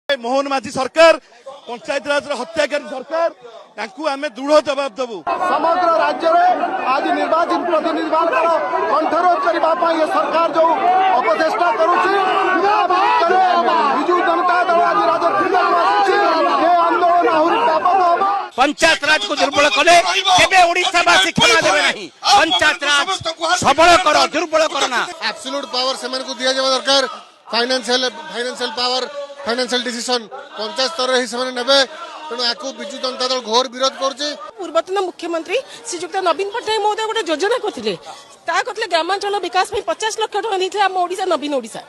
मोहन माझी सरकार पंचायत राज हत्याकारी सरकार आम दृढ़ जवाब देवु। समग्र राज्य में आज निर्वाचित प्रतिनिधि कंठरोध करने ये सरकार जो अपचेषा करुच्ची विजु जनता दल आज राजनीति आंदोलन आहरी व्यापक हम। पंचायत राज को दुर्बल कले केबे ओडिशावासी क्षमा देबे नहीं। पंचायत राज सबल कर दुर्बल करना। एब्सोल्यूट पावर से दिया जावा दरकार। Financial power financial decision panchayat स्तर ही से नेबे। तेणु या विजु जनता दल घोर विरोध कर। पूर्वतन मुख्यमंत्री श्रीजुक्त नवीन पट्टनायक महोदय गोटे योजना करते ग्रामांचल विकास 50 लाख टका नहीं आम ओडिशा नवीन ओडिशा।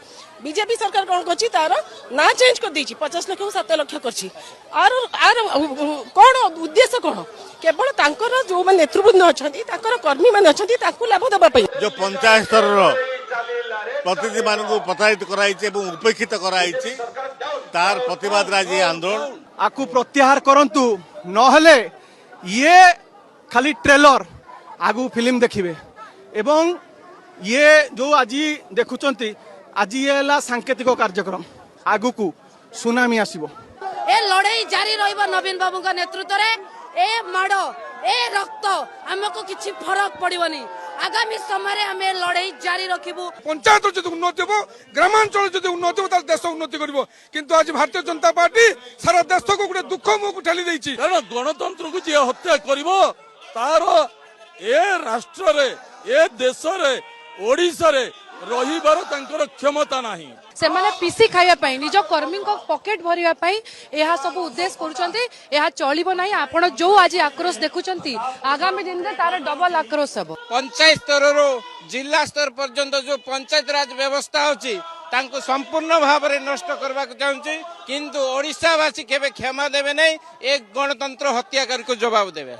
बीजेपी सरकार कौन कर तार ना चेंज कर 50 लाख को 7 लाख कर कौन उद्देश्य कौन केवल तांकर जो नेतृवृंद अच्छा कर्मी मैंने अच्छा लाभ देवाई जो पंचायत स्तर प्रतिनिधि मान प्रताड़ित कराई उपेक्षित कराई तार प्रतिवाद आज आंदोलन आपको प्रत्याहार करंतु नहले ये खाली ट्रेलर आगु फिल्म देखिबे एवं ये जो आज देखुचंती आज ये सांकेतिक कार्यक्रम आगु को सुनामी आसीबो। ए लड़ाई जारी रहिबो नवीन बाबू का नेतृत्व रे। ए माड़ ए रक्त हमको किछि फरक पड़िबनी। आगामी समय आम लड़ाई जारी रखिबू। पंचायत जो उन्नति हो ग्रामांचल जो उन्नति हो देश उन्नति करिवो। किंतु आज भारतीय जनता पार्टी सारा देश को गोटे दुख मुख ठेली देछि। गणतंत्र को जी हत्या करिवो तार ए राष्ट्र रे ए देश रे ओडिसा रे रहिबार तांकर क्षमता नाही। से माने पीसी खाइबा पई निज कर्मी को पॉकेट भरिबा पई एहा सब उद्देश्य करूचंती। एहा चलिबो नाही। आपण जो आज आक्रोश देखुचंती आगामी दिन रे तार डबल आक्रोश हबो। पंचायत स्तर रो जिला स्तर पर्यंत जो पंचायत राज व्यवस्था होची तांको संपूर्ण भाव में नष्ट करबा चाहूची। किंतु ओडिशावासी केबे क्षमा देबे नहीं। एक गणतंत्र हत्याकारी को जवाब देबे।